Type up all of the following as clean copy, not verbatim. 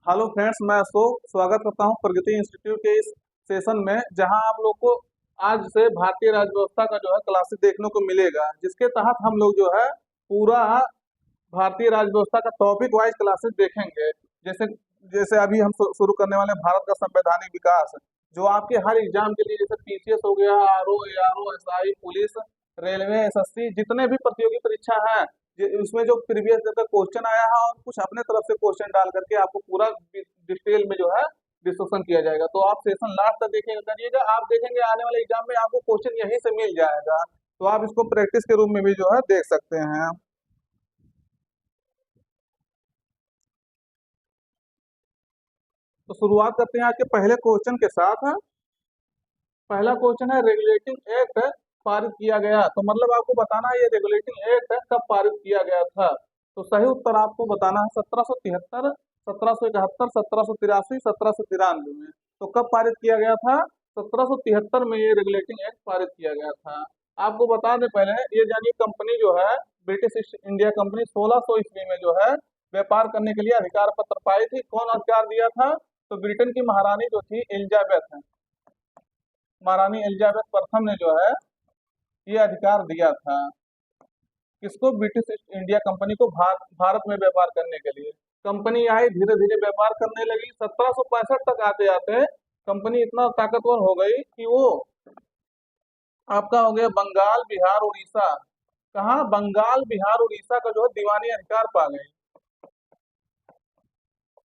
Hello friends, मैं अशोक स्वागत करता हूं प्रगति इंस्टीट्यूट के इस सेशन में, जहां आप लोग को आज से भारतीय राज्य व्यवस्था का जो है क्लासेस देखने को मिलेगा, जिसके तहत हम लोग जो है पूरा भारतीय राज्य व्यवस्था का टॉपिक वाइज क्लासेस देखेंगे। जैसे जैसे अभी हम शुरू करने वाले हैं भारत का संवैधानिक विकास, जो आपके हर एग्जाम के लिए, जैसे पीसीएस हो गया, RO, ARO, SI, police, railway, SSC, जितने भी प्रतियोगी परीक्षा है, उसमें जो प्रीवियस ईयर का क्वेश्चन आया है और कुछ अपने तरफ से क्वेश्चन डाल करके आपको पूरा डिटेल में जो है डिस्कशन किया जाएगा। तो आप सेशन लास्ट तक देखेंगे करिएगा, आप देखेंगे आने वाले एग्जाम में आपको क्वेश्चन यहीं से मिल जाएगा। तो आप इसको प्रैक्टिस के रूप में भी जो है देख सकते हैं। तो शुरुआत करते हैं आज के पहले क्वेश्चन के साथ। पहला क्वेश्चन है, रेगुलेटिंग एक्ट पारित किया गया, तो मतलब आपको बताना है ये रेगुलेटिंग एक्ट कब पारित किया गया था। तो सही उत्तर आपको बताना है 1773, 1771, 1783, 1793 में। तो कब पारित किया गया था? 1773 में ये रेगुलेटिंग एक्ट पारित किया गया था। आपको बता दें पहले, ये जानिए कंपनी जो है, ब्रिटिश ईस्ट इंडिया कंपनी 1600 ईस्वी में जो है व्यापार करने के लिए अधिकार पत्र पाई थी। कौन अधिकार दिया था? तो ब्रिटेन की महारानी जो थी एलिजाबेथ, महारानी एलिजाबेथ प्रथम ने जो है ये अधिकार दिया था। किसको? ब्रिटिश ईस्ट इंडिया कंपनी को भारत में व्यापार करने के लिए। कंपनी आई, धीरे धीरे व्यापार करने लगी। 1765 तक आते आते कंपनी इतना ताकतवर हो गई कि वो आपका हो गया बंगाल, बिहार, उड़ीसा। कहाँ? बंगाल, बिहार, उड़ीसा का जो है दीवानी अधिकार पा गई।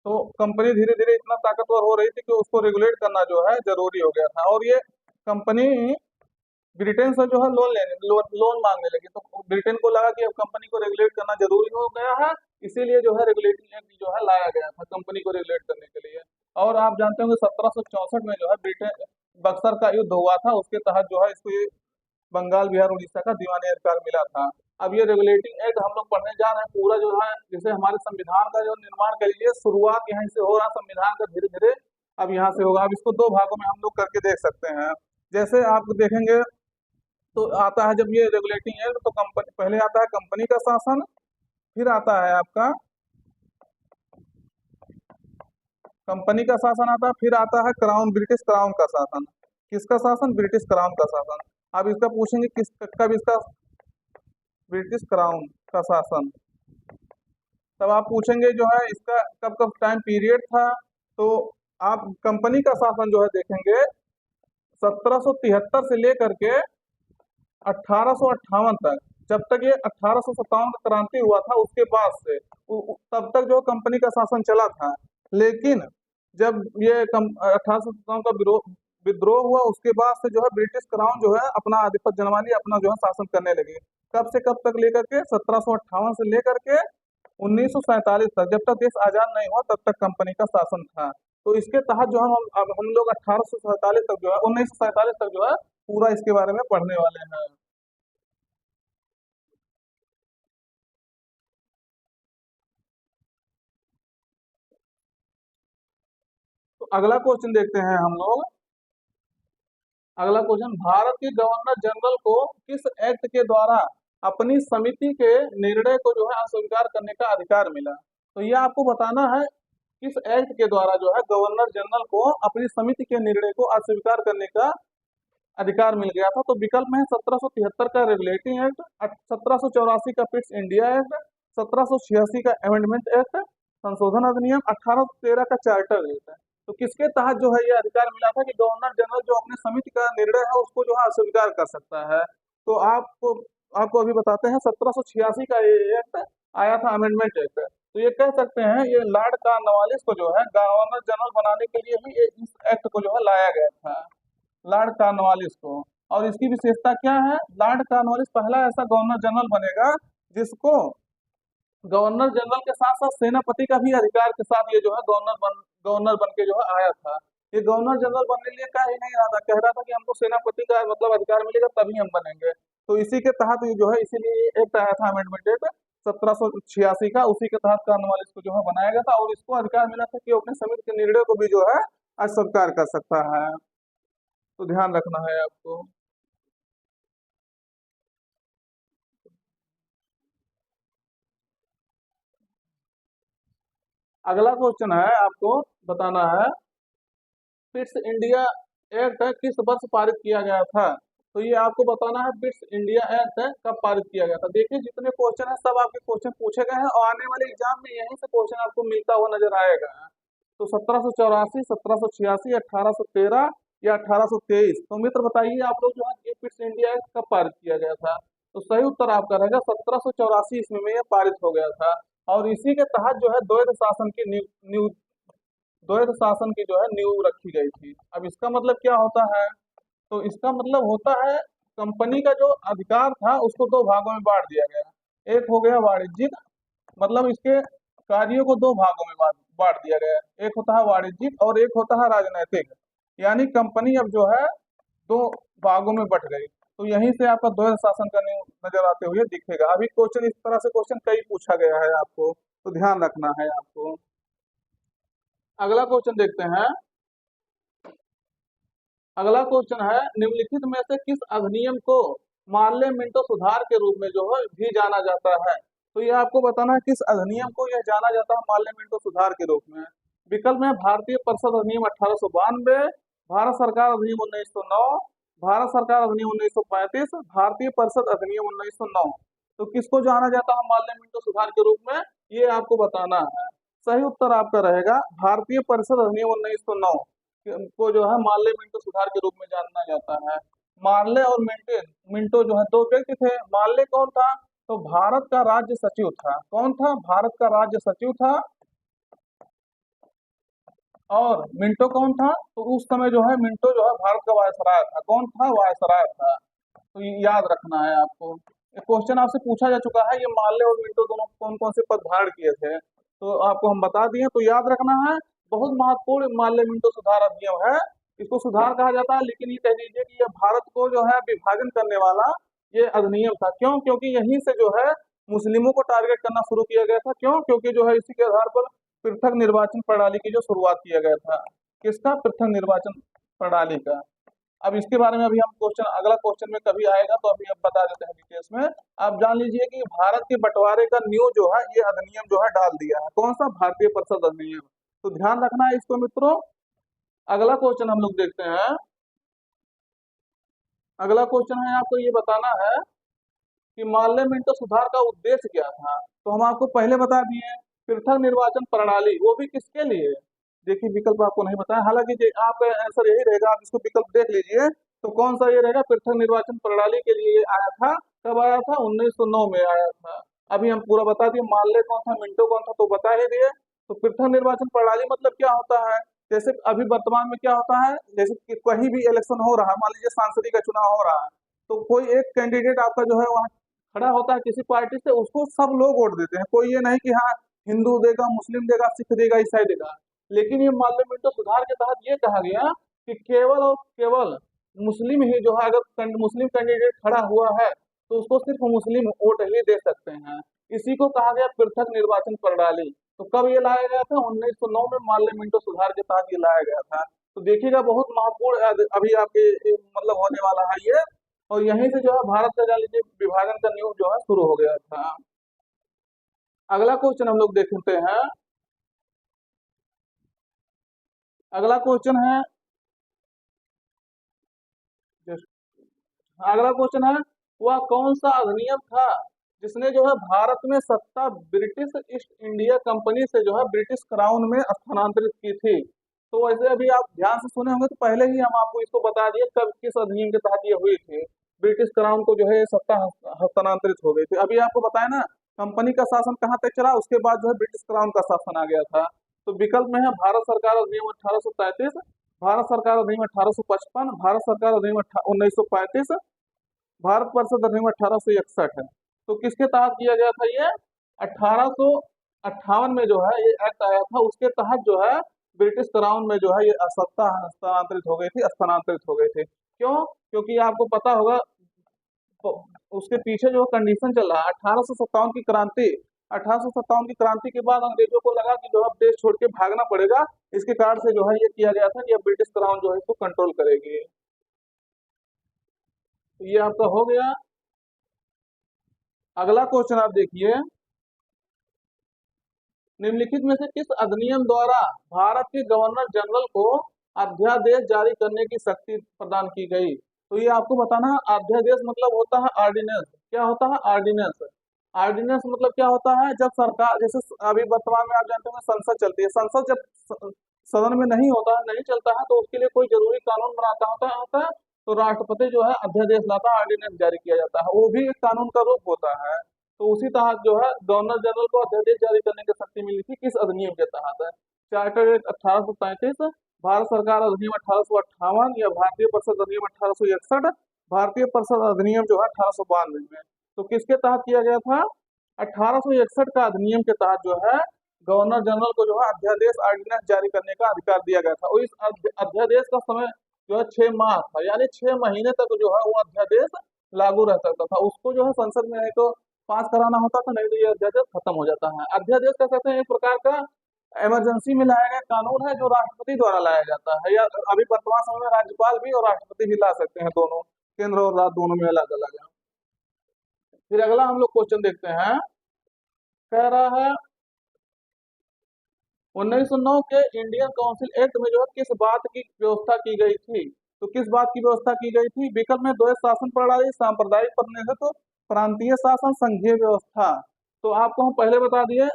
तो कंपनी धीरे धीरे इतना ताकतवर हो रही थी कि उसको रेगुलेट करना जो है जरूरी हो गया था। और ये कंपनी ब्रिटेन से जो है लोन मांगने लगी। तो ब्रिटेन को लगा कि अब कंपनी को रेगुलेट करना जरूरी हो गया है, इसीलिए जो है रेगुलेटिंग एक्ट जो है लाया गया था कंपनी को रेगुलेट करने के लिए। और आप जानते होंगे 1764 में जो है ब्रिटेन बक्सर का युद्ध हुआ था, उसके तहत जो है इसको ये बंगाल, बिहार, उड़ीसा का दीवानी अधिकार मिला था। अब ये रेगुलेटिंग एक्ट हम लोग पढ़ने जा रहे हैं पूरा जो है, जैसे हमारे संविधान का जो निर्माण के लिए शुरुआत यहीं से हो रहा, संविधान का धीरे धीरे अब यहाँ से होगा। अब इसको दो भागों में हम लोग करके देख सकते हैं। जैसे आप देखेंगे तो आता है, जब ये रेगुलेटिंग एक्ट, तो कंपनी पहले आता है कंपनी का शासन, फिर आता है आपका कंपनी का शासन आता है, फिर आता है क्राउन, ब्रिटिश क्राउन का शासन। किसका शासन? ब्रिटिश क्राउन का शासन। अब इसका पूछेंगे किस कब इसका ब्रिटिश क्राउन का शासन, तब आप पूछेंगे जो है इसका कब कब टाइम पीरियड था। तो आप कंपनी का शासन जो है देखेंगे 1773 से लेकर के 1858 तक। जब तक ये 1857 का क्रांति हुआ था उसके बाद से तब तक जो कंपनी का शासन चला था। लेकिन जब ये 1857 का विद्रोह हुआ, उसके बाद से जो है ब्रिटिश क्राउन जो है अपना आधिपत्य जमा लिया, अपना जो है शासन करने लगी। कब से कब तक लेकर के? 1758 से लेकर के 1947 तक, जब तक देश आजाद नहीं हुआ तब तक कंपनी का शासन था। तो इसके तहत जो अब हम लोग 1847 तक जो है, 1947 तक जो है पूरा इसके बारे में पढ़ने वाले हैं। तो अगला क्वेश्चन देखते हैं हम लोग। अगला क्वेश्चन, भारत के गवर्नर जनरल को किस एक्ट के द्वारा अपनी समिति के निर्णय को जो है अस्वीकार करने का अधिकार मिला? तो ये आपको बताना है किस एक्ट के द्वारा जो है गवर्नर जनरल को अपनी समिति के निर्णय को अस्वीकार करने का अधिकार मिल गया था। तो विकल्प में है 1773 का रेगुलेटिंग एक्ट, 1784 का पिट्स इंडिया एक्ट, 1786 का अमेंडमेंट एक्ट, संशोधन अधिनियम, 1813 का चार्टर एक्ट। तो किसके तहत जो है ये अधिकार मिला था कि गवर्नर जनरल जो अपने समिति का निर्णय है उसको जो है अस्वीकार कर सकता है? तो आपको आपको अभी बताते हैं, 1786 का ये एक्ट आया था, अमेंडमेंट एक्ट। तो ये कह सकते हैं ये लॉर्ड कॉर्नवालिस को जो है गवर्नर जनरल बनाने के लिए ही इस एक्ट को जो है लाया गया था, लॉर्ड कॉर्नवालिस को। और इसकी विशेषता क्या है? लॉर्ड कॉर्नवालिस पहला ऐसा गवर्नर जनरल बनेगा जिसको गवर्नर जनरल के साथ साथ सेनापति का भी अधिकार के साथ ये जो है गवर्नर बन के जो है आया था। ये गवर्नर जनरल बनने के लिए क्या ही नहीं रहा था, कह रहा था कि हमको सेनापति का मतलब अधिकार मिलेगा तभी हम बनेंगे। तो इसी के तहत ये जो है, इसीलिए ये एक्ट आया था, अमेंडमेंट एक्ट 1786 का। उसी के तहत कॉर्नवालिस को जो है बनाया गया था और इसको अधिकार मिला था कि वो अपने समिति के निर्णय को भी जो है अस्वीकार कर सकता है। तो ध्यान रखना है आपको। अगला क्वेश्चन है, आपको बताना है फिट्स इंडिया एक्ट किस वर्ष पारित किया गया था। तो ये आपको बताना है फिट्स इंडिया एक्ट कब पारित किया गया था। देखिए जितने क्वेश्चन है सब आपके क्वेश्चन पूछे गए हैं और आने वाले एग्जाम में यहीं से क्वेश्चन आपको मिलता हुआ नजर आएगा। तो 1784, 1786, 1813 या 1823। तो मित्र बताइए आप लोग जो है ये फिट्स इंडिया एक्ट कब पारित किया गया था। तो सही उत्तर आपका रहेगा 1784 ईस्वी में यह पारित हो गया था। और इसी के तहत जो है द्वैध शासन की द्वैध शासन की जो है नींव रखी गई थी। अब इसका मतलब क्या होता है। तो इसका मतलब होता है कंपनी का जो अधिकार था उसको दो भागों में बांट दिया गया। एक हो गया वाणिज्यिक, मतलब इसके कार्यों को दो भागों में बांट दिया गया। एक होता है वाणिज्यिक और एक होता है राजनैतिक। यानी कंपनी अब जो है दो भागों में बट गई। तो यहीं से आपका द्वैध शासन का नींव नजर आते हुए दिखेगा। अभी क्वेश्चन इस तरह से क्वेश्चन कई पूछा गया है आपको, तो ध्यान रखना है आपको। अगला क्वेश्चन देखते हैं। अगला क्वेश्चन है निम्नलिखित में से किस अधिनियम को मार्ले मिंटो सुधार के रूप में जो है भी जाना जाता है। तो ये आपको बताना है किस अधिनियम को यह जाना जाता है मार्ले मिंटो सुधार के रूप में। विकल्प में भारतीय परिषद अधिनियम 1892, भारत सरकार अधिनियम 1909, भारत सरकार अधिनियम 1935, भारतीय परिषद अधिनियम 1909। तो किसको जाना जाता है मार्ले मिंटो सुधार के रूप में, ये आपको बताना है। सही उत्तर आपका रहेगा भारतीय परिषद अधिनियम 1909 को जो है मार्ले मिंटो सुधार के रूप में जाना जाता है। मार्ले और मिंटो जो है दो व्यक्ति थे। मार्ले कौन था, तो भारत का राज्य सचिव था। कौन था, भारत का राज्य सचिव था। और मिंटो कौन था, तो उस समय जो है मिंटो जो है भारत का वायसराय था। कौन था, वायसराय था। तो ये याद रखना है आपको। ये क्वेश्चन आपसे पूछा जा चुका है, ये मार्ले और मिंटो दोनों कौन कौन से पद धारण किए थे, तो आपको हम बता दिए, तो याद रखना है। बहुत महत्वपूर्ण मार्ले मिंटो सुधार अधिनियम है। इसको सुधार कहा जाता है, लेकिन ये कह दीजिए कि यह भारत को जो है विभाजन करने वाला ये अधिनियम था। क्यों, क्योंकि यहीं से जो है मुस्लिमों को टारगेट करना शुरू किया गया था। क्यों, क्योंकि जो है इसी के आधार पर पृथक निर्वाचन प्रणाली की जो शुरुआत किया गया था। किसका, पृथक निर्वाचन प्रणाली का। अब इसके बारे में अभी हम क्वेश्चन अगला क्वेश्चन में कभी आएगा तो अभी अब बता देते हैं डिटेल्स में। आप जान लीजिए कि भारत के बंटवारे का न्यू जो है ये अधिनियम जो है डाल दिया है। कौन सा, भारतीय परिषद अधिनियम। तो ध्यान रखना है इसको मित्रों। अगला क्वेश्चन हम लोग देखते हैं। अगला क्वेश्चन है आपको ये बताना है कि मार्ले मिंटो सुधार का उद्देश्य क्या था। तो हम आपको पहले बता दिए पृथक निर्वाचन प्रणाली, वो भी किसके लिए। देखिए विकल्प आपको नहीं बताया, हालांकि आपका आंसर यही रहेगा, आप इसको विकल्प देख लीजिए। तो कौन सा ये रहेगा, पृथक निर्वाचन प्रणाली के लिए ये आया था। कब आया था, 1909 में आया था। अभी हम पूरा बता दिए, मार्ले कौन था, मिंटो कौन था, तो बता ही दिए। तो पृथक निर्वाचन प्रणाली मतलब क्या होता है, जैसे अभी वर्तमान में क्या होता है, जैसे कि कहीं भी इलेक्शन हो रहा है, मान लीजिए सांसदीय का चुनाव हो रहा है, तो कोई एक कैंडिडेट आपका जो है वहाँ खड़ा होता है किसी पार्टी से, उसको सब लोग वोट देते हैं। कोई ये नहीं कि हाँ हिंदू देगा, मुस्लिम देगा, सिख देगा, ईसाई देगा। लेकिन ये पार्लियामेंट सुधार के तहत ये कहा गया कि केवल और केवल मुस्लिम ही जो है, अगर मुस्लिम कैंडिडेट खड़ा हुआ है तो उसको सिर्फ मुस्लिम वोट ही दे सकते हैं। इसी को कहा गया पृथक निर्वाचन प्रणाली। तो कब ये लाया गया था, 1909 में पार्लियामेंट सुधार के तहत ये लाया गया था। तो देखिएगा बहुत महत्वपूर्ण अभी आपके मतलब होने वाला है ये। और यहीं से जो है भारत का जान लीजिए विभाजन का न्यूज जो है शुरू हो गया था। अगला क्वेश्चन हम लोग देखते हैं। अगला क्वेश्चन है, अगला क्वेश्चन है वह कौन सा अधिनियम था जिसने जो है भारत में सत्ता ब्रिटिश ईस्ट इंडिया कंपनी से जो है ब्रिटिश क्राउन में स्थानांतरित की थी। तो वैसे अभी आप ध्यान से सुने होंगे, तो पहले ही हम आपको इसको बता दिए कब किस अधिनियम के तहत ये हुई थी। ब्रिटिश क्राउन को जो है सत्ता हस्तांतरित हो गई थी। अभी आपको बताया ना कंपनी का शासन कहाँ तक चला, उसके बाद जो है ब्रिटिश क्राउन का शासन आ गया था। तो विकल्प में है भारत सरकार अधिनियम 1833, भारत सरकार अधिनियम 1855, भारत सरकार अधिनियम 1935, भारत परिषद अधिनियम 1861 है। तो किसके तहत किया गया था ये, 1858 में जो है ये एक्ट आया था, उसके तहत जो है ब्रिटिश क्राउन में जो है ये सत्ता हस्तांतरित हो गई थी, स्थानांतरित हो गई थी। क्यों, क्योंकि आपको पता होगा तो उसके पीछे जो कंडीशन चल रहा है 1857 की क्रांति। 1857 की क्रांति के बाद अंग्रेजों को लगा कि जो है देश छोड़ के भागना पड़ेगा। इसके कारण से जो है ये किया गया था कि अब ब्रिटिश क्राउन जो है इसको कंट्रोल करेगी। तो ये आपका हो गया। अगला क्वेश्चन आप देखिए। निम्नलिखित में से किस अधिनियम द्वारा भारत के गवर्नर जनरल को अध्यादेश जारी करने की शक्ति प्रदान की गई? तो ये आपको बताना है, अध्यादेश मतलब होता है ऑर्डिनेंस। क्या होता है? ऑर्डिनेंस। ऑर्डिनेंस मतलब क्या होता है? जब सरकार, जैसे अभी वर्तमान में आप जानते हैं संसद चलती है, संसद जब सदन में नहीं होता है, नहीं चलता है, तो उसके लिए कोई जरूरी कानून बनाता होता है, तो राष्ट्रपति जो है अध्यादेश लाता है, ऑर्डिनेंस जारी किया जाता है, वो भी एक कानून का रूप होता है। तो उसी तहत जो है गवर्नर जनरल को अध्यादेश जारी करने की शक्ति मिली थी, किस अधिनियम के तहत? चार्टर एक्ट 1835, भारत सरकार अधिनियम 1858, या भारतीय परिषद अधिनियम 1861, भारतीय परिषद अधिनियम जो है 1892 में। तो किसके तहत किया गया था? 1861 का अधिनियम के तहत जो है गवर्नर जनरल को जो है अध्यादेश ऑर्डिनेंस जारी करने का अधिकार दिया गया था। और इस अध्यादेश का समय जो है 6 माह था, यानी 6 महीने तक जो है वो अध्यादेश लागू रह सकता था। उसको जो है संसद में नहीं तो पास कराना होता था, नहीं तो ये अध्यादेश खत्म हो जाता है। अध्यादेश कह सकते हैं एक प्रकार का इमरजेंसी में लाया गया कानून है, जो राष्ट्रपति द्वारा लाया जाता है, या अभी वर्तमान समय में राज्यपाल भी और राष्ट्रपति भी ला सकते हैं, दोनों, केंद्र और राज्य दोनों में अलग अलग है। फिर अगला हम लोग क्वेश्चन देखते हैं, कह रहा है 1909 के इंडियन काउंसिल एक्ट में जो है किस बात की व्यवस्था की गई थी? तो किस बात की व्यवस्था की गई थी? विकल्प में द्वैत शासन प्रणाली, सांप्रदायिक प्रतिनिधित्व, प्रांतीय शासन, संघीय व्यवस्था। तो आपको हम पहले बता दिए,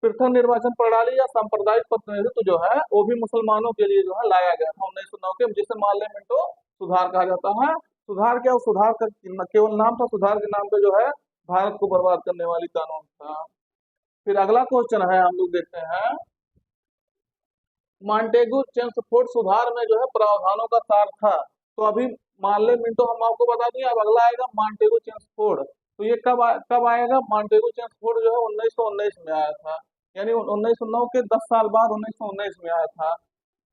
पृथक निर्वाचन प्रणाली या सांप्रदायिक प्रतिनिधित्व जो है वो भी मुसलमानों के लिए जो है लाया गया था 1909 के, जिसे मार्ले मिंटो सुधार कहा जाता है। सुधार क्या? सुधार का केवल नाम था, सुधार के नाम पे जो है भारत को बर्बाद करने वाली कानून था। फिर अगला क्वेश्चन है, हम लोग देखते हैं, मॉन्टेगू चेम्सफोर्ड सुधार में जो है प्रावधानों का सार था। तो अभी मार्ले मिंटो हम आपको बता दिए, अब अगला आएगा मॉन्टेगू चेम्सफोर्ड। तो ये कब आएगा? मॉन्टेगू चेम्सफोर्ड जो है 1919 में आया था, यानी 1909 के 10 साल बाद 1919 में आया था।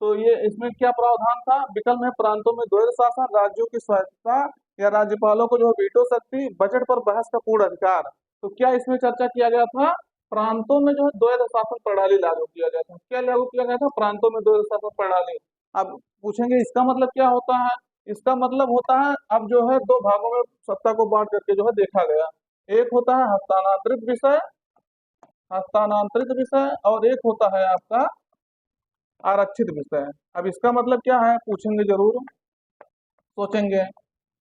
तो ये इसमें क्या प्रावधान था? विकल्प में प्रांतों में द्वैध शासन, राज्यों की स्वायत्तता, या राज्यपालों को जो है वीटो शक्ति, बजट पर बहस का पूर्ण अधिकार। तो क्या इसमें चर्चा किया गया था? प्रांतों में जो है द्वैध शासन प्रणाली लागू किया गया था। क्या लागू किया गया था? प्रांतों में द्वैध शासन प्रणाली। अब पूछेंगे इसका मतलब क्या होता है? इसका मतलब होता है अब जो है दो भागों में सत्ता को बांट करके जो है देखा गया। एक होता है हस्तांतरित विषय, और एक होता है आपका आरक्षित विषय। अब इसका मतलब क्या है? पूछेंगे जरूर, सोचेंगे।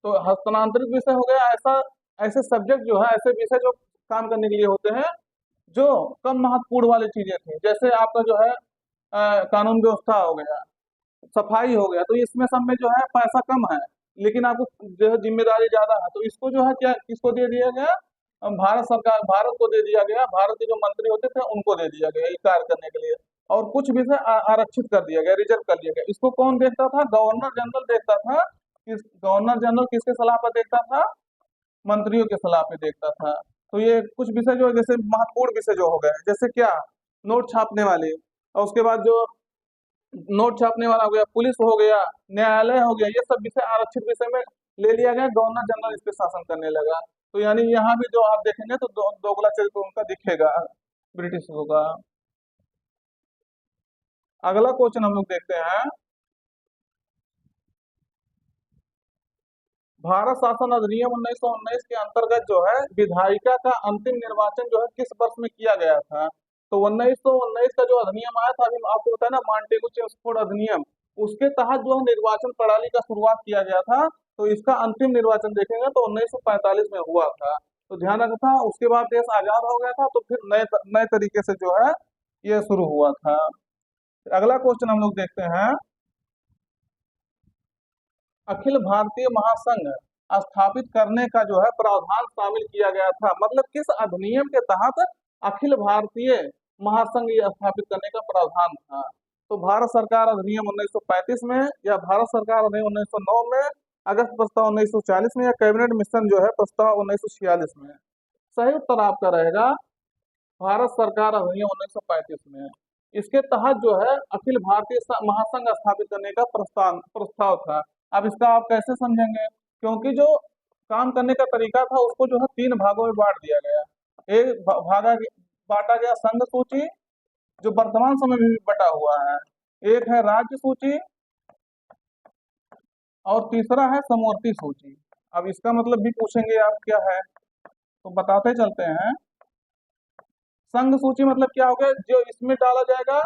तो हस्तांतरित विषय हो गया ऐसा, ऐसे सब्जेक्ट जो है, ऐसे विषय जो काम करने के लिए होते हैं, जो कम महत्वपूर्ण वाली चीजें थी, जैसे आपका जो है कानून व्यवस्था हो गया, सफाई हो गया। तो इसमें सब में जो है पैसा कम है, लेकिन आपको जो है जिम्मेदारी ज्यादा है, तो इसको जो है क्या, किसको दे दिया गया? भारत सरकार, भारत को दे दिया गया, भारत के जो मंत्री होते थे उनको दे दिया गया ये कार्य करने के लिए। और कुछ विषय आरक्षित कर दिया गया, रिजर्व कर दिया गया। इसको कौन देखता था? गवर्नर जनरल देखता था। गवर्नर जनरल किसके सलाह पर देखता था? मंत्रियों के सलाह पे देखता था। तो ये कुछ विषय जो है, जैसे महत्वपूर्ण विषय जो हो गए, जैसे क्या, नोट छापने वाले, और उसके बाद जो नोट छापने वाला हो गया, पुलिस हो गया, न्यायालय हो गया, ये सब विषय आरक्षित विषय में ले लिया गया। गवर्नर जनरल इस पे शासन करने लगा। तो यानी यहाँ भी जो आप देखेंगे तो दोगला चरित्र उनका दिखेगा, ब्रिटिशों का। अगला क्वेश्चन हम लोग देखते हैं, भारत शासन अधिनियम 1919 के अंतर्गत जो है विधायिका का अंतिम निर्वाचन जो है किस वर्ष में किया गया था? तो 1919 का जो अधिनियम आया था, अभी आपको बताया ना, मॉन्टेगू चेम्सफोर्ड अधिनियम, उसके तहत जो है निर्वाचन प्रणाली का शुरुआत किया गया था। तो इसका अंतिम निर्वाचन देखेंगे तो 1945 में हुआ था। तो ध्यान रखना, उसके बाद देश आजाद हो गया था, तो फिर नए नए तरीके से जो है ये शुरू हुआ था। अगला क्वेश्चन हम लोग देखते हैं, अखिल भारतीय महासंघ स्थापित करने का जो है प्रावधान शामिल किया गया था। मतलब किस अधिनियम के तहत अखिल भारतीय महासंघ स्थापित करने का प्रावधान था? तो भारत सरकार अधिनियम 1935 में, या भारत सरकार अधिनियम 1909 में, अगस्त प्रस्ताव 1940 में, या कैबिनेट मिशन जो है प्रस्ताव 1946 में? सही उत्तर आपका रहेगा भारत सरकार अधिनियम 1935 में। इसके तहत जो है अखिल भारतीय महासंघ स्थापित करने का प्रस्ताव था। अब इसका आप कैसे समझेंगे? क्योंकि जो काम करने का तरीका था उसको जो है 3 भागों में बांट दिया गया। एक बांटा गया संघ सूची, जो वर्तमान समय में भी बटा हुआ है। एक है राज्य सूची, और तीसरा है समवर्ती सूची। अब इसका मतलब भी पूछेंगे आप क्या है, तो बताते चलते हैं। संघ सूची मतलब क्या हो गया, जो इसमें डाला जाएगा,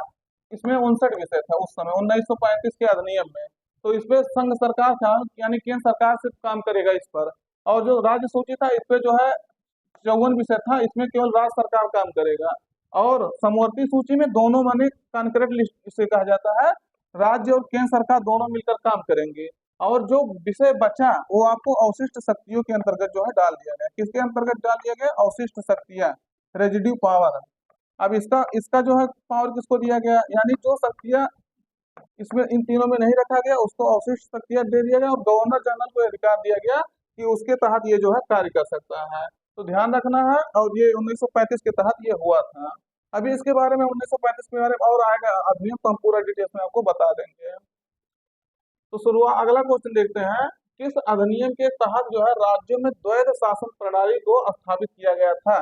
इसमें 59 विषय था उस समय 1935 के अधिनियम में। तो इस पे संघ सरकार था, यानी केंद्र सरकार सिर्फ काम करेगा इस पर। और जो राज्य सूची था इस पे जो है 54 विषय था, इसमें केवल राज्य सरकार काम करेगा। और समवर्ती सूची में दोनों माने कॉन्करेंट लिस्ट इसे कहा जाता है, राज्य और केंद्र सरकार दोनों मिलकर काम करेंगे। और जो विषय बचा वो आपको अवशिष्ट शक्तियों के अंतर्गत जो है डाल दिया गया। किसके अंतर्गत डाल दिया गया, अवशिष्ट शक्तियां, रेजिड्यू पावर। अब इसका इसका जो है पावर किसको दिया गया, यानी जो शक्तियां इसमें इन तीनों में नहीं रखा गया उसको अवशिष्ट शक्तियां दे दिया गया, और गवर्नर जनरल को अधिकार दिया गया कि उसके तहत ये जो है कार्य कर सकता है। तो ध्यान रखना है, और ये 1935 के तहत ये हुआ था। अभी इसके बारे में 1935 के बारे में और आएगा अधिनियम, तो हम पूरा डिटेल्स में आपको बता देंगे। तो शुरुआत, अगला क्वेश्चन देखते हैं, किस अधिनियम के तहत जो है राज्यों में द्वैध शासन प्रणाली को स्थापित किया गया था।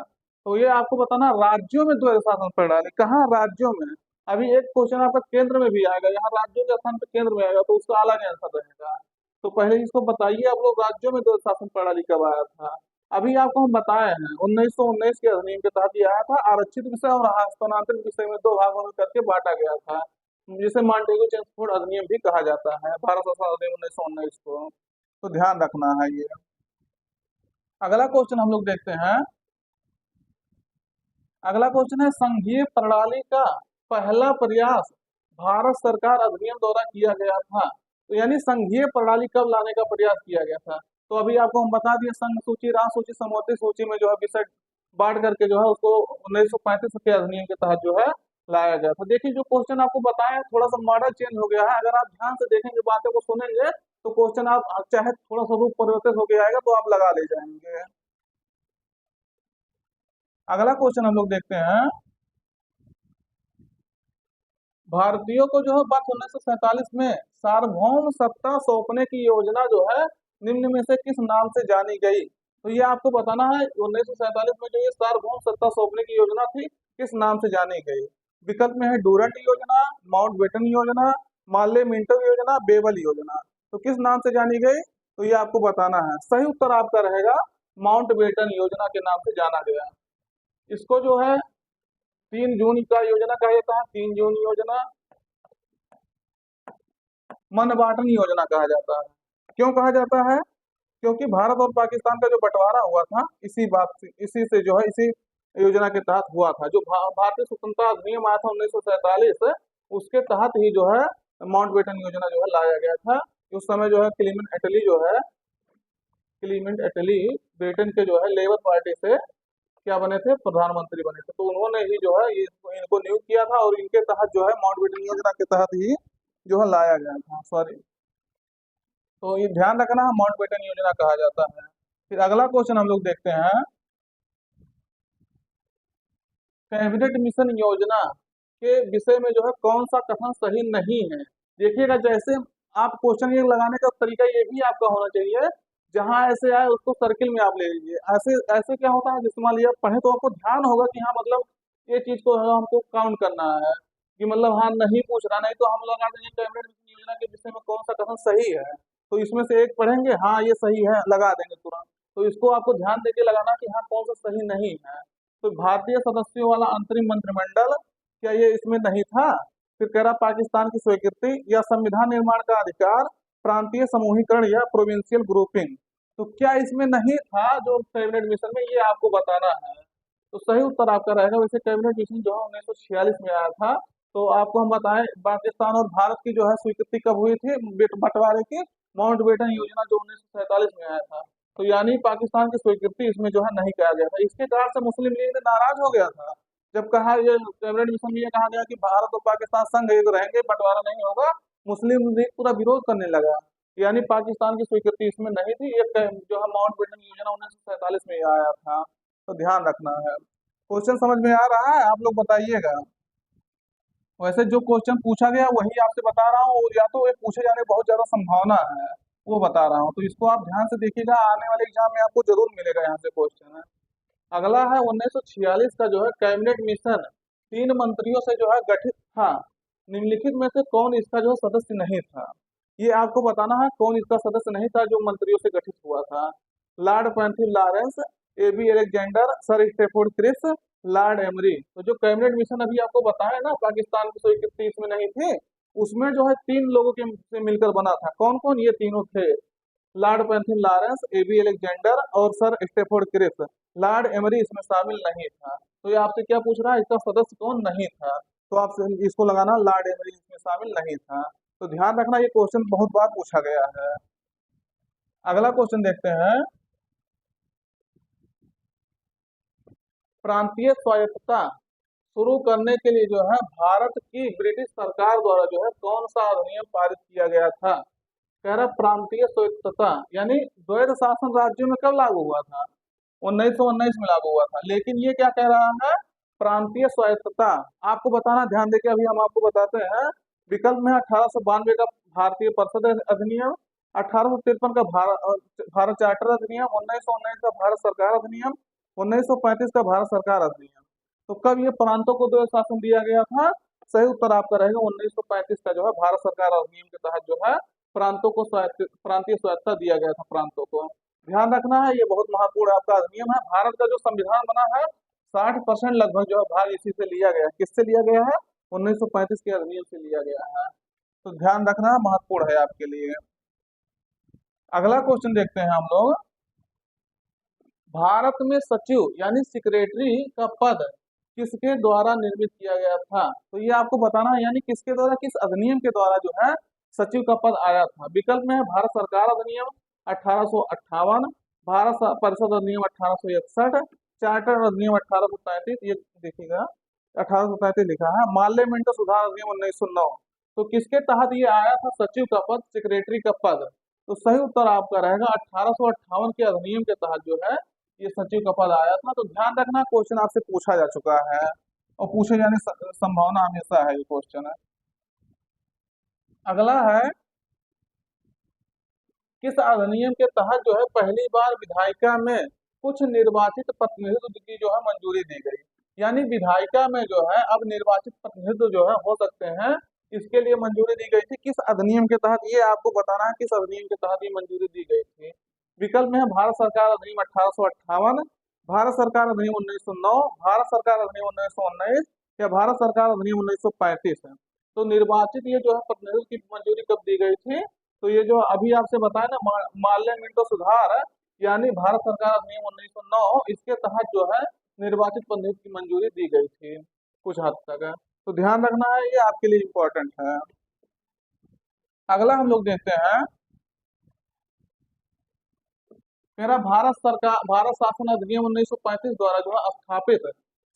तो ये आपको बताना, राज्यों में द्वैध शासन प्रणाली कहाँ, राज्यों में। अभी एक क्वेश्चन आपका केंद्र में भी आएगा, यहाँ राज्यों के स्थान पर केंद्र में आएगा, तो उसका अलग आंसर रहेगा। तो पहले इसको बताइए, आप लोग राज्यों में द्वैध शासन प्रणाली कब आया था। अभी आपको हम बताए हैं 1919 के अधिनियम के तहत ये आया था। आरक्षित विषय और हस्तांतरित विषय में दो भागों में करके बांटा गया था, जिसे मॉन्टेगो चेम्सफोर्ड अधिनियम भी कहा जाता है, भारत शासन अधिनियम 1919 को। तो ध्यान रखना है ये। अगला क्वेश्चन हम लोग देखते हैं, अगला क्वेश्चन है, संघीय प्रणाली का पहला प्रयास भारत सरकार अधिनियम द्वारा किया गया था। तो यानी संघीय प्रणाली कब लाने का प्रयास किया गया था। तो अभी आपको हम बता दिए, संघ सूची, राष्ट्र सूची, समवर्ती सूची में जो है विषय बांट करके जो है उसको 1935 के अधिनियम के तहत जो है लाया गया था। देखिए जो क्वेश्चन आपको बताया थोड़ा सा मॉडल चेंज हो गया है, अगर आप ध्यान से देखेंगे, बातों को सुनेंगे, तो क्वेश्चन आप चाहे थोड़ा सा रूप परिवर्तित हो गया आएगा तो आप लगा ले जाएंगे। अगला क्वेश्चन हम लोग देखते हैं, भारतीयों को जो है वर्ष 1947 में सार्वभौम सत्ता सौंपने की योजना जो है निम्न में से किस नाम से जानी गई। तो ये आपको बताना है, 1947 में जो ये सार्वभौम सत्ता सौंपने की योजना थी किस नाम से जानी गई। विकल्प में है डूरंट योजना, माउंटबेटन योजना, मार्ले मिंटो योजना, बेबल योजना। तो किस नाम से जानी गई, तो ये आपको बताना है। सही उत्तर आपका रहेगा माउंटबेटन योजना के नाम से जाना गया। इसको जो है 3 जून का योजना कहा जाता है, 3 जून योजना, मनबाटन योजना कहा जाता है। क्यों कहा जाता है, क्योंकि भारत और पाकिस्तान का जो बंटवारा हुआ था इसी बात से, इसी से जो है इसी योजना के तहत हुआ था। जो भारतीय स्वतंत्रता अधिनियम आया था 1947, उसके तहत ही जो है माउंटबेटन योजना जो है लाया गया था। उस समय जो है क्लीमेंट एटली जो है, क्लीमेंट एटली ब्रिटेन के जो है लेबर पार्टी से क्या बने थे, प्रधानमंत्री बने थे। तो उन्होंने ही जो है इनको नियुक्त किया था, और इनके तहत जो है माउंटबेटन योजना के तहत ही जो है लाया गया था, सॉरी। तो ये ध्यान रखना है, माउंटबेटन योजना कहा जाता है। फिर अगला क्वेश्चन हम लोग देखते हैं, कैबिनेट मिशन योजना के विषय में जो है कौन सा कथन सही नहीं है। देखिएगा, जैसे आप क्वेश्चन ये लगाने का तरीका ये भी आपका होना चाहिए, जहां ऐसे आए उसको सर्किल में आप ले लीजिए। ऐसे ऐसे क्या होता है, जिसमें लिए पढ़े तो आपको ध्यान होगा कि हाँ मतलब ये चीज को हमको काउंट करना है, कि मतलब हाँ नहीं पूछ रहा, नहीं तो हम लगा देंगे कैबिनेट मिशन योजना के विषय में कौन सा कथन सही है। तो इसमें से एक पढ़ेंगे, हाँ ये सही है, लगा देंगे तुरंत। तो इसको आपको ध्यान देके लगाना कि हाँ कौन सा सही नहीं है। तो भारतीय सदस्यों वाला अंतरिम मंत्रिमंडल, क्या ये इसमें नहीं था। फिर कह रहा पाकिस्तान की स्वीकृति या संविधान निर्माण का अधिकार, प्रांतीय समूहीकरण या प्रोविंशियल ग्रुपिंग। तो क्या इसमें नहीं था जो कैबिनेट मिशन में, ये आपको बताना है। तो सही उत्तर आपका रहेगा। वैसे कैबिनेट मिशन जो है 1946 में आया था। तो आपको हम बताएं, पाकिस्तान और भारत की जो है स्वीकृति कब हुई थी बंटवारे की, माउंटबेटन योजना जो 1947 में आया था। तो यानी पाकिस्तान की स्वीकृति इसमें जो है नहीं किया गया था। इसके कारण से मुस्लिम लीग ने नाराज हो गया था, जब कहा ये कैबिनेट मिशन में ये कहा गया कि भारत और पाकिस्तान संग एक रहेंगे, बंटवारा नहीं होगा। मुस्लिम लीग पूरा विरोध करने लगा, यानी पाकिस्तान की स्वीकृति इसमें नहीं थी। ये जो है माउंटबेटन योजना 1947 में आया था। तो ध्यान रखना है। क्वेश्चन समझ में आ रहा है, आप लोग बताइएगा। वैसे जो क्वेश्चन पूछा गया वही आपसे बता रहा हूँ, या तो ये पूछे जाने की बहुत ज्यादा संभावना है, वो बता रहा हूँ। तो इसको आप ध्यान से देखिएगा, आने वाले एग्जाम में आपको जरूर मिलेगा यहाँ से क्वेश्चन है। अगला है 1946 का जो है कैबिनेट मिशन 3 मंत्रियों से जो है गठित था। निम्नलिखित में से कौन इसका जो सदस्य नहीं था। ये आपको बताना है कौन इसका सदस्य नहीं था जो मंत्रियों से गठित हुआ था। Lord Pethick Lawrence, A B Alexander, sir Stafford Cripps, lord Amery. तो जो कैबिनेट मिशन अभी आपको बताया ना पाकिस्तान की 131 में नहीं थे, उसमें जो है 3 लोगों के से मिलकर बना था। कौन कौन? ये तीनों थे, lord Pethick Lawrence, AB Alexander और sir Stafford Cripps. Lord Amery इसमें शामिल नहीं था। तो ये आपसे क्या पूछ रहा है, इसका सदस्य कौन नहीं था? तो आप इसको लगाना लॉर्ड एमरी इसमें शामिल नहीं था। तो ध्यान रखना, ये क्वेश्चन बहुत बार पूछा गया है। अगला क्वेश्चन देखते हैं। प्रांतीय स्वायत्तता शुरू करने के लिए जो है भारत की ब्रिटिश सरकार द्वारा जो है कौन सा अधिनियम पारित किया गया था? कह रहा प्रांतीय स्वायत्तता यानी द्वैध शासन राज्यों में कब लागू हुआ था? 1919 में लागू हुआ था। लेकिन ये क्या कह रहा है? प्रांतीय स्वायत्तता। आपको बताना, ध्यान देके अभी हम आपको बताते हैं। विकल्प में 1892 का भारतीय परिषद अधिनियम, 1853 का भारत चार्टर अधिनियम, 1919 का भारत सरकार अधिनियम, 1935 का भारत सरकार अधिनियम। तो कब ये प्रांतों को द्वैध शासन दिया गया था? सही उत्तर आपका रहेगा 1935 का जो है भारत सरकार अधिनियम के तहत जो है प्रांतों को प्रांतीय स्वायत्तता दिया गया था प्रांतों को। ध्यान रखना है, ये बहुत महत्वपूर्ण आपका अधिनियम है। भारत का जो संविधान बना है 60% लगभग जो है भाग इसी से लिया गया है। किससे लिया गया है? 1935 के अधिनियम से लिया गया है। तो ध्यान रखना, महत्वपूर्ण है आपके लिए। अगला क्वेश्चन देखते हैं हम लोग। भारत में सचिव यानी सेक्रेटरी का पद किसके द्वारा निर्मित किया गया था? तो ये आपको बताना है, यानी किसके द्वारा, किस अधिनियम के द्वारा जो है सचिव का पद आया था। विकल्प में है भारत सरकार अधिनियम 1858, भारत परिषद अधिनियम 1861, चार्टर अधिनियम 1833, ये देखिएगा 1833 लिखा है, मार्लियामेंट सुधार अधिनियम 1909। तो किसके तहत ये आया था सचिव का पद, सेक्रेटरी का पद? तो सही उत्तर आपका रहेगा 1858 के अधिनियम के तहत जो है ये सचिव का पद आया था। तो ध्यान रखना, क्वेश्चन आपसे पूछा जा चुका है और पूछे जाने संभावना हमेशा है ये क्वेश्चन है। अगला है, किस अधिनियम के तहत जो है पहली बार विधायिका में कुछ निर्वाचित प्रतिनिधित्व की जो है मंजूरी दी गई? यानी विधायिका में जो है अब निर्वाचित प्रतिनिधित्व जो है हो सकते हैं, इसके लिए मंजूरी दी गई थी। किस अधिनियम के तहत, ये आपको बताना है किस अधिनियम के तहत ये मंजूरी दी गई थी। विकल्प में है भारत सरकार अधिनियम 1858, भारत सरकार अधिनियम 1909, भारत सरकार अधिनियम 1919 या भारत सरकार अधिनियम 1935 है। तो निर्वाचित ये जो है प्रतिनिधित्व की मंजूरी कब दी गई थी? तो ये जो अभी आपसे बताया ना मार्लियामेंटो सुधार यानी भारत सरकार अधिनियम 1909, इसके तहत जो है निर्वाचित प्रतिनिधित्व की मंजूरी दी गई थी कुछ हद तक है। तो ध्यान रखना है, ये आपके लिए इम्पोर्टेंट है। अगला हम लोग देखते हैं, मेरा भारत शासन अधिनियम 1935 द्वारा जो है स्थापित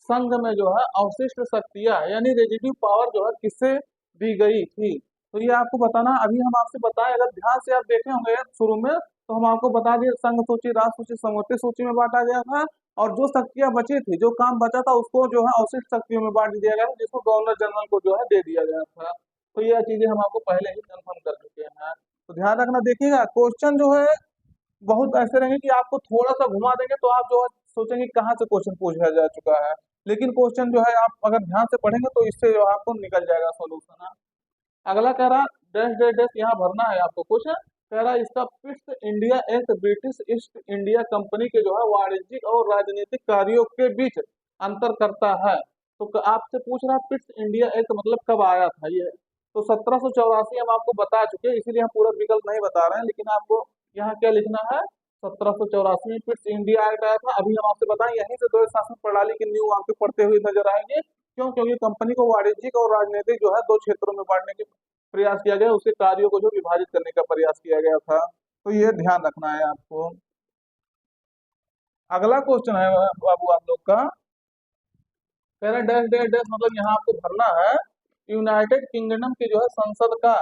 संघ में जो है अवशिष्ट शक्तियां यानी रेजिड्यू पावर जो है किससे दी गई थी? तो ये आपको बताना, अभी हम आपसे बताएं, अगर ध्यान से आप देखे होंगे शुरू में, तो हम आपको बता दिए संघ सूची, राष्ट्र सूची, समवर्ती सूची में बांटा गया था। और जो शक्तियां बची थी, जो काम बचा था, उसको जो है अवशिष्ट शक्तियों में बांट दिया गया था, जिसको गवर्नर जनरल को जो है दे दिया गया था। तो ये चीजें हम आपको पहले ही कंफर्म कर चुके हैं। तो ध्यान रखना, देखिएगा क्वेश्चन जो है बहुत ऐसे रहेंगे कि आपको थोड़ा सा घुमा देंगे तो आप जो है सोचेंगे कहाँ से क्वेश्चन पूछा जा चुका है। लेकिन क्वेश्चन जो है आप अगर ध्यान से पढ़ेंगे तो इससे जो है आपको निकल जाएगा सोल्यूशन। अगला कह रहा डैश डैश डैश, यहाँ भरना है आपको कुछ। कह रहा इसका Pitt's India act British east India company के जो है वाणिज्यिक और राजनीतिक कार्यों के बीच अंतर करता है। तो आपसे पूछ रहा है पिट्स इंडिया एक्ट मतलब कब आया था ये? तो 1784 हम आपको बता चुके हैं, इसीलिए हम पूरा विकल्प नहीं बता रहे हैं। लेकिन आपको यहाँ क्या लिखना है, 1784 में पिट्स इंडिया एक्ट आया था। अभी हम आपसे बताएं, यहीं से द्वैध शासन प्रणाली की न्यू आपको पढ़ते हुए नजर आएंगे। क्यों? क्योंकि कंपनी को वाणिज्यिक और राजनीतिक जो है दो क्षेत्रों में बांटने की प्रयास किया गया, उसके कार्यों को जो विभाजित करने का प्रयास किया गया था। तो ये ध्यान रखना है आपको। अगला क्वेश्चन है बाबू आप लोग का, कह रहे डैश डैश डैश मतलब यहाँ आपको भरना है यूनाइटेड किंगडम की जो है संसद का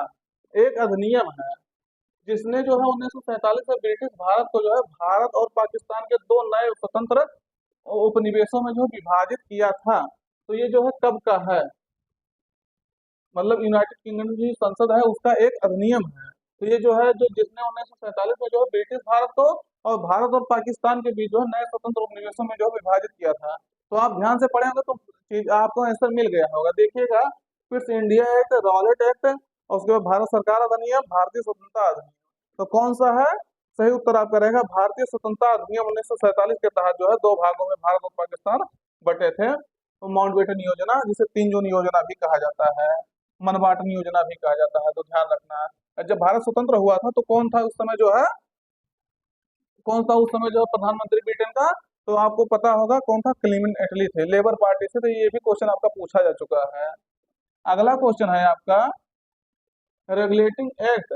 एक अधिनियम है जिसने जो है 1947 में ब्रिटिश भारत को जो है भारत और पाकिस्तान के दो नए स्वतंत्र उपनिवेशों में जो विभाजित किया था। तो ये जो है कब का है, मतलब यूनाइटेड किंगडम की संसद है उसका एक अधिनियम है। तो ये जो है जो जिसने 1947 में जो है ब्रिटिश भारत को और भारत और पाकिस्तान के बीच जो है नए स्वतंत्र उपनिवेशों में जो है विभाजित किया था। तो आप ध्यान से पढ़े होंगे तो आपको आंसर मिल गया होगा। देखिएगा, फिर इंडिया एक्ट, रॉलेट एक्ट और उसके बाद भारत सरकार अधिनियम, भारतीय स्वतंत्रता अधिनियम। तो कौन सा है? सही उत्तर आपका रहेगा भारतीय स्वतंत्रता अधिनियम 1947 के तहत जो है दो भागों में भारत और पाकिस्तान बटे थे। तो माउंटबेटन योजना, जिसे 3 जून योजना भी कहा जाता है, मनबाटन योजना भी कहा जाता है, तो ध्यान रखना। जब भारत स्वतंत्र हुआ था तो कौन था उस समय जो है, कौन सा उस समय जो है प्रधानमंत्री ब्रिटेन का, तो आपको पता होगा कौन था, क्लीमेंट एटली थे, लेबर पार्टी से। तो ये भी क्वेश्चन आपका पूछा जा चुका है। अगला क्वेश्चन है आपका रेगुलेटिंग एक्ट।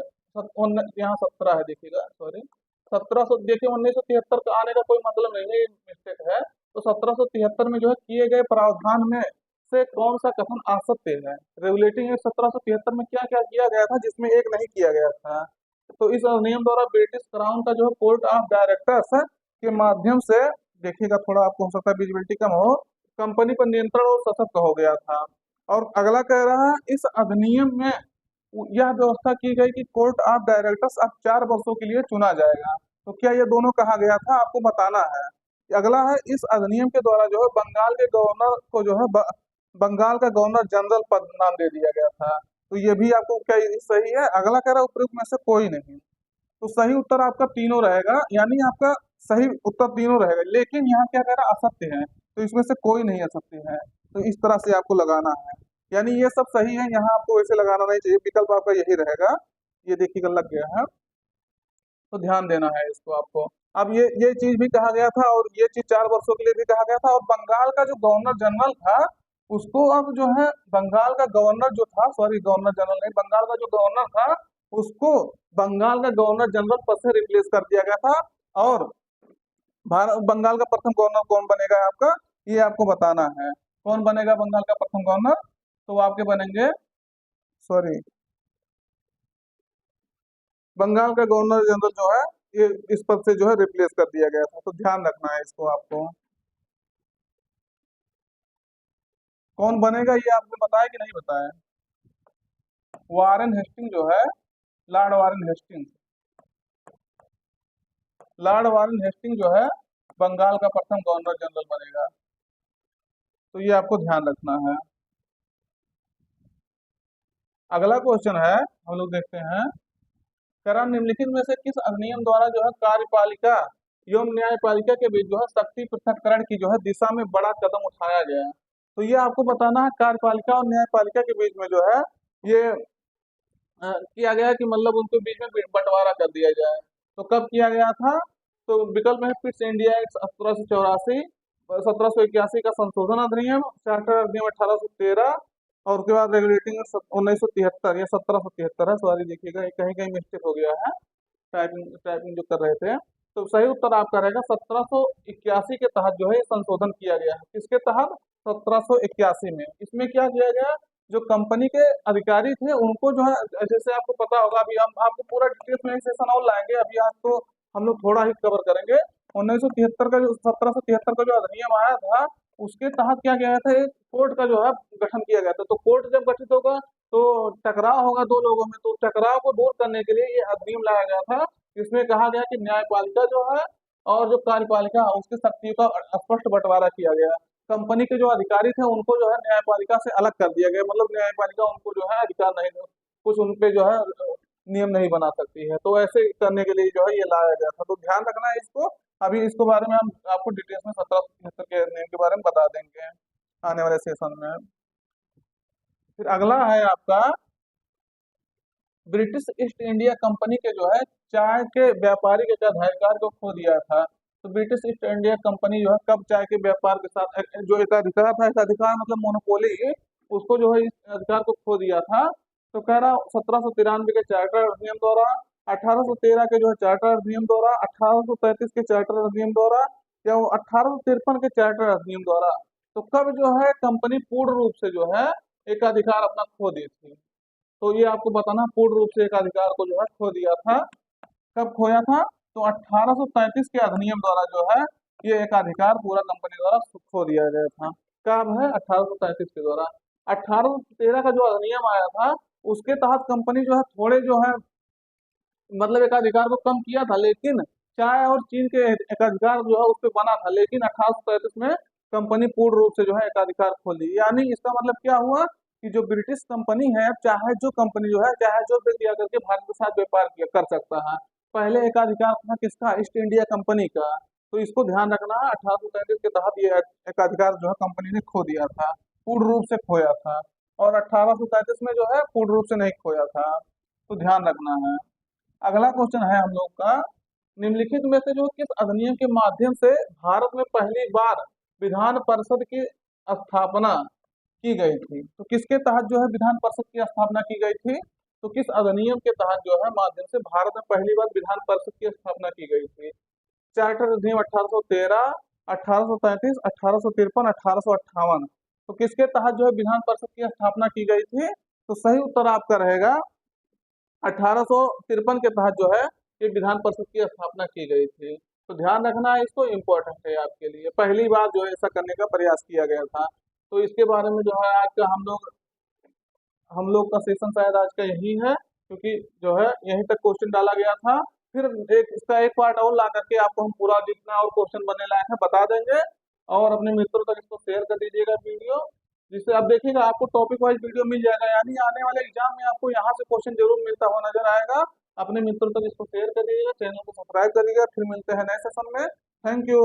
यहाँ 17 है, देखिएगा, सॉरी 1700, देखिए 1973 का आने का कोई मतलब नहीं है, ये मिस्टेक है। तो 1773 में जो है किए गए प्रावधान में से कौन सा कथन असत्य है? रेगुलेटिंग एक्ट 1773 में क्या क्या किया गया था जिसमें एक नहीं किया गया था? तो इस अधिनियम द्वारा ब्रिटिश क्राउन का जो है कोर्ट ऑफ डायरेक्टर्स के माध्यम से, देखिएगा थोड़ा आपको हो सकता है विजिबिलिटी कम हो, कंपनी पर नियंत्रण और सशक्त हो गया था। और अगला कह रहा है इस अधिनियम में यह व्यवस्था की गई कि कोर्ट ऑफ डायरेक्टर्स अब 4 वर्षों के लिए चुना जाएगा। तो क्या ये दोनों कहा गया था, आपको बताना है। अगला है इस अधिनियम के द्वारा जो है बंगाल के गवर्नर को जो है बंगाल का गवर्नर जनरल पद नाम दे दिया गया था। तो ये भी आपको क्या ये सही है? अगला कह रहा है उपयुक्त में से कोई नहीं। तो सही उत्तर आपका तीनों रहेगा, यानी आपका सही उत्तर तीनों रहेगा, लेकिन यहाँ क्या कह रहा है, असत्य है। तो इसमें से कोई नहीं असत्य है। तो इस तरह से आपको लगाना है, यानी ये सब सही है, यहाँ आपको वैसे लगाना नहीं चाहिए, विकल्प आपका यही रहेगा। ये देखिएगा लग गया है, तो ध्यान देना है इसको आपको। अब ये चीज भी कहा गया था, और ये चीज 4 वर्षों के लिए भी कहा गया था। और बंगाल का जो गवर्नर जनरल था उसको अब जो है बंगाल का गवर्नर जो था, सॉरी गवर्नर जनरल नहीं, बंगाल का जो गवर्नर था उसको बंगाल का गवर्नर जनरल पद से रिप्लेस कर दिया गया था। और भारत बंगाल का प्रथम गवर्नर कौन बनेगा आपका, ये आपको बताना है। कौन बनेगा बंगाल का प्रथम गवर्नर? तो वो आपके बनेंगे, सॉरी, बंगाल का गवर्नर जनरल जो है ये इस पद से जो है रिप्लेस कर दिया गया था। तो ध्यान रखना है इसको आपको। कौन बनेगा ये आपने बताया कि नहीं बताया? वारेन हेस्टिंग जो है, lord Warren Hasting, lord Warren Hasting जो है बंगाल का प्रथम गवर्नर जनरल बनेगा। तो ये आपको ध्यान रखना है। अगला क्वेश्चन है, हम लोग देखते हैं, करा निम्नलिखित में से किस अधिनियम द्वारा जो है कार्यपालिका एवं न्यायपालिका के बीच जो है शक्ति पृथक्करण की जो है दिशा में बड़ा कदम उठाया गया है? तो ये आपको बताना है, कार्यपालिका और न्यायपालिका के बीच में जो है ये किया गया कि मतलब उनके बीच में बंटवारा कर दिया जाए। तो कब किया गया था? तो विकल्प में पिट्स इंडिया एक्ट 1784, 1781 का संशोधन अधिनियम, चार्टर अधिनियम 1813, और उसके बाद रेगुलेटिंग 1973 या 1773 है, सॉरी देखिएगा कहीं कहीं मिस्टेक हो गया है, टाइपिंग टाइपिंग जो कर रहे थे। तो सही उत्तर आपका रहेगा 1781 के तहत जो है ये संशोधन किया गया है। किसके तहत? 1781 में। इसमें क्या किया गया, जो कंपनी के अधिकारी थे उनको जो है, जैसे आपको पता होगा, अभी हम आपको पूरा डिटेल्स में सेशन और लाएंगे, अभी आपको हम लोग थोड़ा ही कवर करेंगे। 1973 का जो 1773 का जो अधिनियम आया था उसके तहत क्या किया गया था, एक कोर्ट का जो है गठन किया गया था। तो कोर्ट जब गठित होगा तो टकराव होगा दो लोगों में, तो टकराव को दूर करने के लिए ये अधिनियम लाया गया था। इसमें कहा गया कि न्यायपालिका जो है और जो कार्यपालिका है उसकी शक्तियों का स्पष्ट बंटवारा किया गया। कंपनी के जो अधिकारी थे उनको जो है न्यायपालिका से अलग कर दिया गया, मतलब न्यायपालिका उनको जो है अधिकार नहीं, कुछ उनपे जो है नियम नहीं बना सकती है। तो ऐसे करने के लिए जो है ये लाया गया था। तो ध्यान रखना है इसको। अभी इसको बारे में हम आपको डिटेल्स में 1773 के नियम के बारे में बता देंगे आने वाले सेशन में। फिर अगला है आपका, ब्रिटिश ईस्ट इंडिया कंपनी के जो है चाय के व्यापारिक एकाधिकार को खो दिया था। तो ब्रिटिश ईस्ट इंडिया कंपनी जो है कब चाय के व्यापार के साथ जो एकाधिकार था, एकाधिकार मतलब मोनोपोली, उसको जो है इस अधिकार को खो दिया था। तो कह रहा 1793 के चार्टर अधिनियम द्वारा, 1813 के जो है चार्टर अधिनियम द्वारा, 1835 के चार्टर अधिनियम द्वारा, या 1853 के चार्टर अधिनियम द्वारा। तो कब जो है कंपनी पूर्ण रूप से जो है एकाधिकार अपना खो दी थी? तो ये आपको बताना, पूर्ण रूप से एकाधिकार को जो है खो दिया था। कब खोया था? तो 1833 के अधिनियम द्वारा जो है ये एकाधिकार पूरा कंपनी द्वारा खो दिया गया था। कब है? 1833 के द्वारा। 1813 का जो अधिनियम आया था उसके तहत कंपनी जो है थोड़े जो है मतलब एकाधिकार को कम किया था, लेकिन चाय और चीन के एकाधिकार जो है उस पर बना था, लेकिन 1833 में कंपनी पूर्ण रूप से जो है एकाधिकार खो ली। यानी इसका मतलब क्या हुआ कि जो ब्रिटिश कंपनी है, चाहे जो कंपनी जो है, चाहे जो व्यक्ति आकर के भारत के साथ व्यापार किया कर सकता है। पहले एकाधिकार था किसका? ईस्ट इंडिया कंपनी का। तो इसको ध्यान रखना है, 1833 के तहत ये एकाधिकार जो है कंपनी ने खो दिया था, पूर्ण रूप से खोया था। और 1833 में जो है पूर्ण रूप से नहीं खोया था, तो ध्यान रखना है। अगला क्वेश्चन है हम लोग का, निम्नलिखित में से जो किस अधिनियम के माध्यम से भारत में पहली बार विधान परिषद की स्थापना की गई थी? तो किसके तहत जो है विधान परिषद की स्थापना की गई थी? तो किस अधिनियम के तहत जो है माध्यम से भारत में पहली बार विधान परिषद की स्थापना की गई थी? चार्टर अधिनियम 1813, 1833, 1853, 1858। तो किसके तहत जो है विधान परिषद की स्थापना की गई थी? तो सही उत्तर आपका रहेगा 1853 के तहत जो है ये विधान परिषद की स्थापना की गई थी। तो ध्यान रखना है, इसको इम्पोर्टेंट है आपके लिए, पहली बार जो है ऐसा करने का प्रयास किया गया था। तो इसके बारे में जो है आज का हम लोग का सेशन शायद आज का यही है, क्योंकि जो है यहीं तक क्वेश्चन डाला गया था। फिर एक इसका एक पार्ट और ला करके आपको हम पूरा जितना और क्वेश्चन बनने लायक है बता देंगे, और अपने मित्रों तक इसको शेयर कर दीजिएगा वीडियो, जिससे आप देखिएगा आपको टॉपिक वाइज वीडियो मिल जाएगा, यानी आने वाले एग्जाम में आपको यहाँ से क्वेश्चन जरूर मिलता हुआ नजर आएगा। अपने मित्रों तक इसको शेयर कर दीजिएगा, चैनल को सब्सक्राइब करिएगा। फिर मिलते हैं नए सेशन में। Thank you.